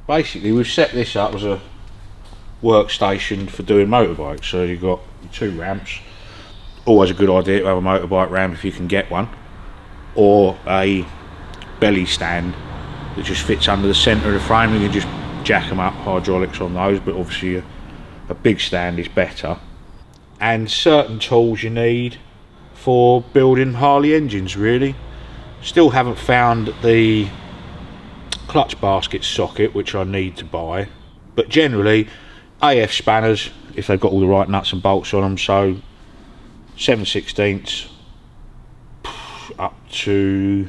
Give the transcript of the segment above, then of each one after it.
basically we've set this up as a workstation for doing motorbikes. So you've got 2 ramps. Always a good idea to have a motorbike ramp if you can get one, or a belly stand that just fits under the centre of the frame. You can just jack them up, hydraulics on those, but obviously a big stand is better. And certain tools you need for building Harley engines, really. Still haven't found the clutch basket socket, which I need to buy, but generally AF spanners, if they've got all the right nuts and bolts on them. So 7/16 up to,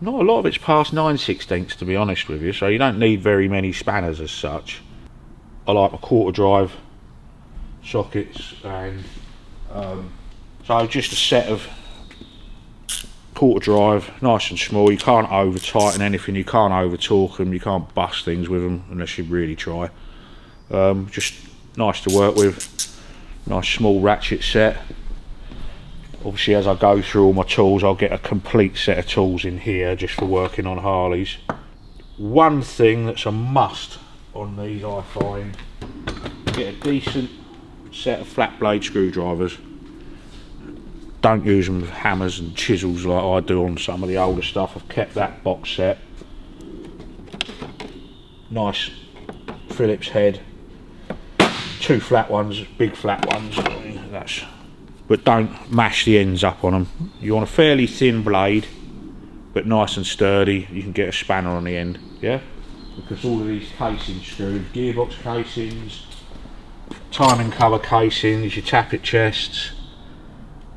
not a lot of it's past 9/16 to be honest with you, so you don't need very many spanners as such. I like my quarter drive sockets, and so just a set of quarter drive, nice and small. You can't over tighten anything, you can't over torque them, you can't bust things with them unless you really try. Just nice to work with, nice small ratchet set. Obviously as I go through all my tools, I'll get a complete set of tools in here just for working on Harleys. One thing that's a must on these, I find, get a decent set of flat blade screwdrivers. Don't use them with hammers and chisels like I do on some of the older stuff. I've kept that box set. Nice Phillips head, 2 flat ones, big flat ones. But don't mash the ends up on them. You want a fairly thin blade, but nice and sturdy. You can get a spanner on the end, yeah? Because all of these casings screwed, gearbox casings, timing cover casings, your tappet chests,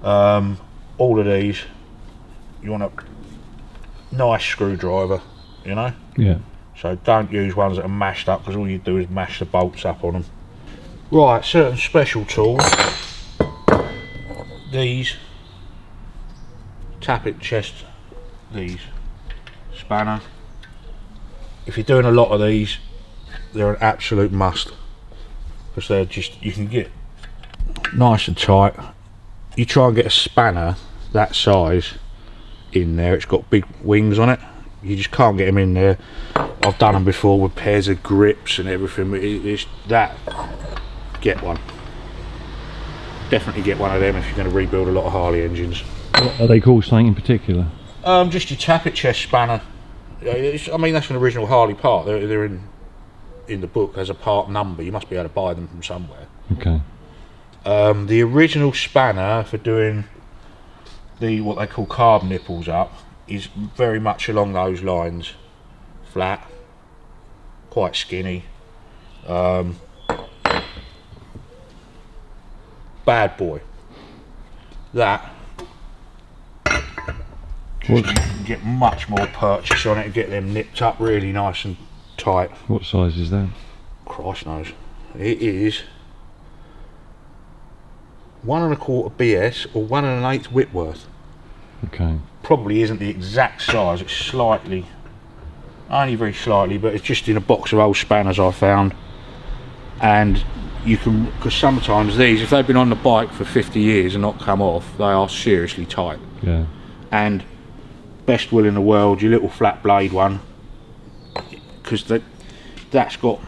all of these, you want a nice screwdriver, you know? Yeah. So don't use ones that are mashed up, because all you do is mash the bolts up on them. Right, certain special tools. These tappet chest, these spanner. If you're doing a lot of these, they're an absolute must, because they're just, you can get nice and tight. You try and get a spanner that size in there, it's got big wings on it, you just can't get them in there. I've done them before with pairs of grips and everything, but it's that, get one. Definitely get one of them if you're going to rebuild a lot of Harley engines. What are they called, something in particular? Just your tappet chest spanner. I mean, that's an original Harley part. They're in the book as a part number. You must be able to buy them from somewhere. Okay. The original spanner for doing what they call carb nipples up is very much along those lines. Flat, quite skinny. Bad boy. That you can get much more purchase on it and get them nipped up really nice and tight. What size is that? Christ knows. It is 1 1/4 BS or 1 1/8 Whitworth. Okay. Probably isn't the exact size, it's slightly, only very slightly, but it's just in a box of old spanners I found. And you can, because sometimes these, if they've been on the bike for 50 years and not come off, they are seriously tight. Yeah. And best will in the world, your little flat blade one, because that's got,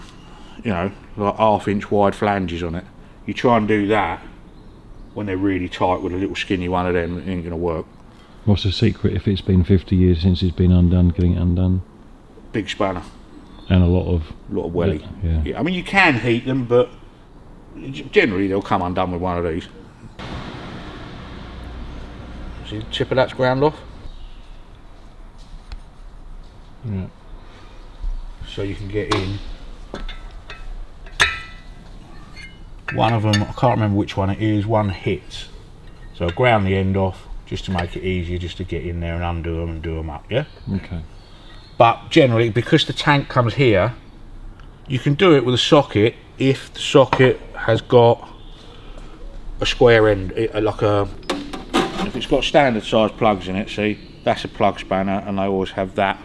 you know, like 1/2 inch wide flanges on it. You try and do that when they're really tight with a little skinny one of them, it ain't gonna work. What's the secret if it's been 50 years since it's been undone, getting it undone? Big spanner. And a lot of welly. Yeah. I mean, you can heat them, but generally they'll come undone with one of these. See the tip of that's ground off? Yeah. So you can get in. One of them, I can't remember which one it is, one hits. So I'll ground the end off just to make it easier just to get in there and undo them and do them up, yeah? Okay. But generally, because the tank comes here, you can do it with a socket if the socket has got a square end, if it's got standard size plugs in it, see, that's a plug spanner, and they always have that,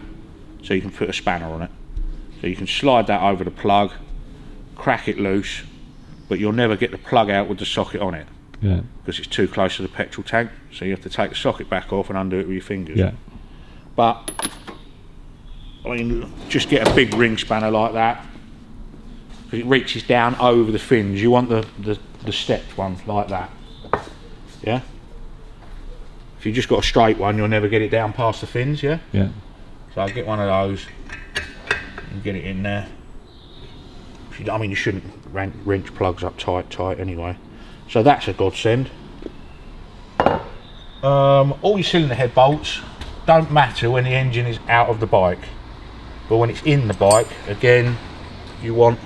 so you can put a spanner on it. So you can slide that over the plug, crack it loose, but you'll never get the plug out with the socket on it. Yeah. Because it's too close to the petrol tank, so you have to take the socket back off and undo it with your fingers. Yeah. But I mean, just get a big ring spanner like that, because it reaches down over the fins. You want the stepped one like that, yeah? If you just got a straight one, you'll never get it down past the fins, yeah? Yeah. So I'll get one of those and get it in there. I mean, you shouldn't wrench plugs up tight anyway. So that's a godsend. All your cylinder head bolts don't matter when the engine is out of the bike, but when it's in the bike, again, you want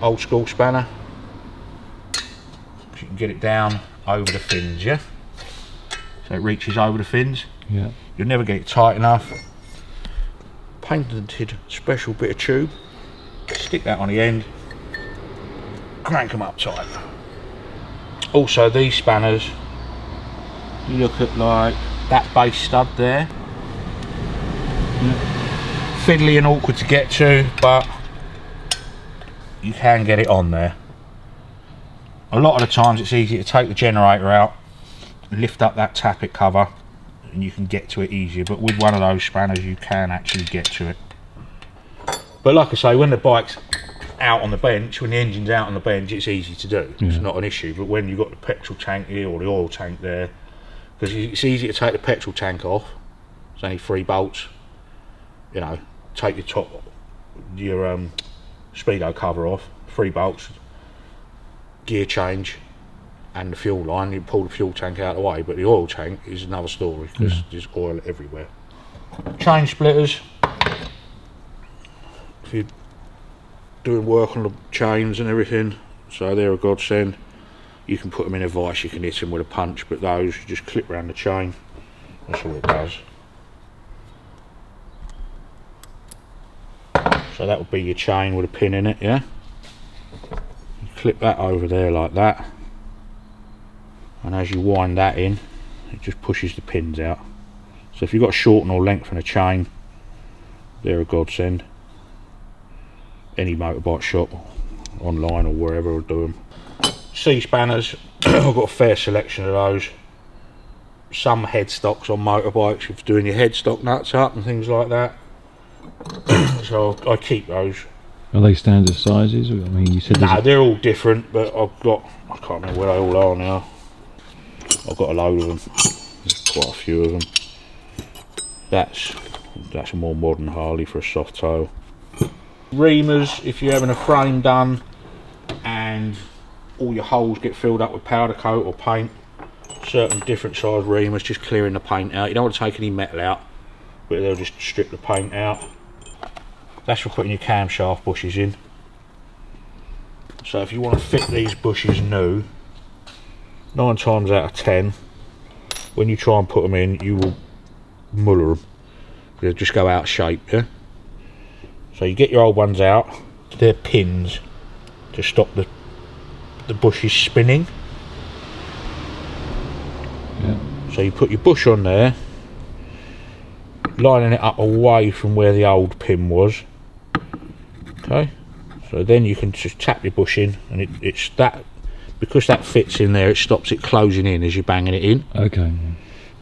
old school spanner, so you can get it down over the fins, yeah? So it reaches over the fins. Yeah. You'll never get it tight enough. Patented special bit of tube. Stick that on the end. Crank them up tight. Also, these spanners, you look at like that base stud there. Yeah. Fiddly and awkward to get to, but you can get it on there. A lot of the times it's easy to take the generator out, lift up that tappet cover, and you can get to it easier. But with one of those spanners you can actually get to it. But like I say, when the bike's out on the bench, when the engine's out on the bench, it's easy to do. Yeah. It's not an issue. But when you've got the petrol tank here or the oil tank there, because it's easy to take the petrol tank off, it's only 3 bolts, you know, take your speedo cover off, 3 bolts, gear change and the fuel line, you pull the fuel tank out of the way. But the oil tank is another story, because there's oil everywhere. Chain splitters, if you're doing work on the chains and everything, so they're a godsend. You can put them in a vise, you can hit them with a punch, but those you just clip around the chain, that's all it does. So that would be your chain with a pin in it, yeah? You clip that over there like that, and as you wind that in, it just pushes the pins out. So if you've got a shorten or lengthen a chain, they're a godsend. Any motorbike shop, online or wherever, will do them. C-spanners, I've got a fair selection of those. Some headstocks on motorbikes, if you're doing your headstock nuts up and things like that. So I keep those. Are they standard sizes? I mean, you said no, they're all different, but I've got, I can't remember where they all are now. I've got a load of them. There's quite a few of them. That's a more modern Harley for a soft tail. Reamers, if you're having a frame done and all your holes get filled up with powder coat or paint, certain different size reamers, just clearing the paint out. You don't want to take any metal out, but they'll just strip the paint out. That's for putting your camshaft bushes in. So if you want to fit these bushes new, 9 times out of 10, when you try and put them in, you will muller them. They'll just go out of shape, yeah? So you get your old ones out, they're pins to stop the bushes spinning. Yeah. So you put your bush on there, lining it up away from where the old pin was. Okay, so then you can just tap your bush in, and it's that, because that fits in there, it stops it closing in as you're banging it in. Okay.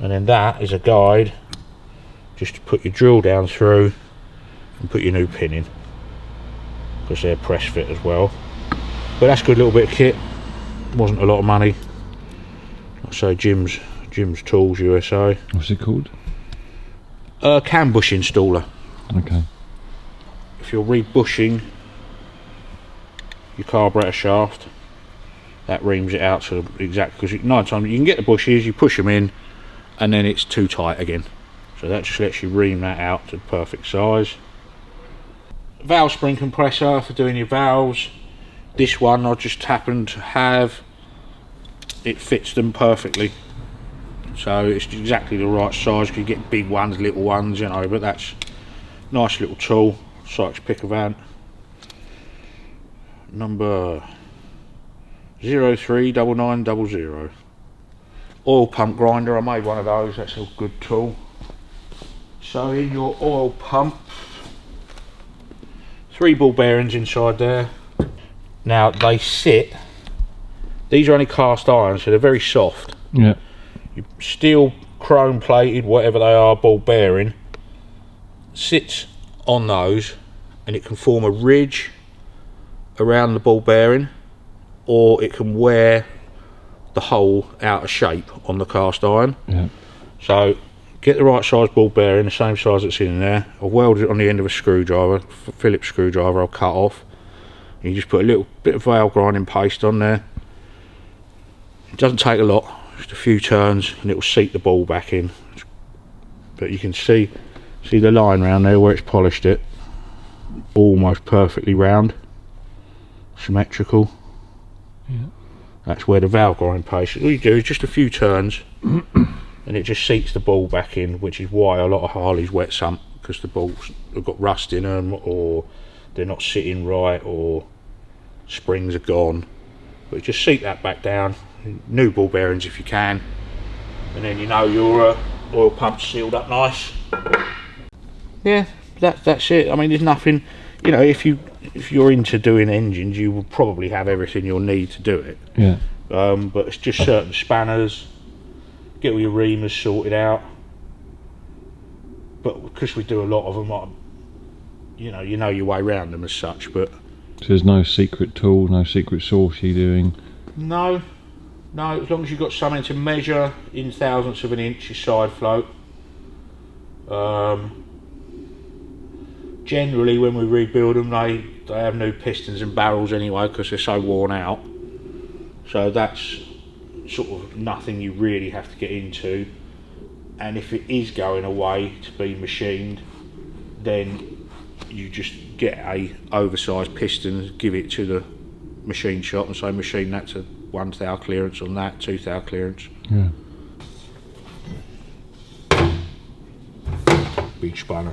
And then that is a guide just to put your drill down through and put your new pin in, because they're press fit as well. But that's a good little bit of kit. Wasn't a lot of money. Like I say, Jim's Tools USA. What's it called? Cam bush installer. Okay. If you're rebushing your carburetor shaft, that reams it out to exactly, because 9 times you can get the bushes, you push them in, and then it's too tight again. So that just lets you ream that out to the perfect size. Valve spring compressor for doing your valves. This one I just happened to have, it fits them perfectly. So it's exactly the right size. You can get big ones, little ones, you know, but that's a nice little tool. Sykes Pickavant. Number 039900. Oil pump grinder, I made one of those, that's a good tool. So in your oil pump, 3 ball bearings inside there. Now they sit, these are only cast iron, so they're very soft. Yeah. Steel, chrome plated, whatever they are, ball bearing, sits on those, and it can form a ridge around the ball bearing, or it can wear the hole out of shape on the cast iron. Yeah. So get the right size ball bearing, the same size that's in there. I'll weld it on the end of a screwdriver, Phillips screwdriver. I'll cut off. And you just put a little bit of valve grinding paste on there. It doesn't take a lot, just a few turns, and it will seat the ball back in. But you can see the line round there where it's polished it, almost perfectly round, symmetrical. Yeah. That's where the valve grind paste. All you do is just a few turns, and it just seats the ball back in, which is why a lot of Harleys wet sump, because the balls have got rust in them, or they're not sitting right, or springs are gone. But just seat that back down, new ball bearings if you can, and then you know your oil pump's sealed up nice. Yeah, that's it. I mean, there's nothing, you know, if you're into doing engines, you will probably have everything you'll need to do it. Yeah. But it's just certain spanners, get all your reamers sorted out. But because we do a lot of them, you know your way around them as such. But So there's no secret tool, no secret sauce you're doing? no, as long as you've got something to measure in thousandths of an inch, your side float. Generally when we rebuild them, they have new pistons and barrels anyway, because they're so worn out. So that's sort of nothing you really have to get into. And if it is going away to be machined, then you just get a oversized piston, give it to the machine shop and say machine that to 1 thou clearance on that, 2 thou clearance. Yeah. Big spanner.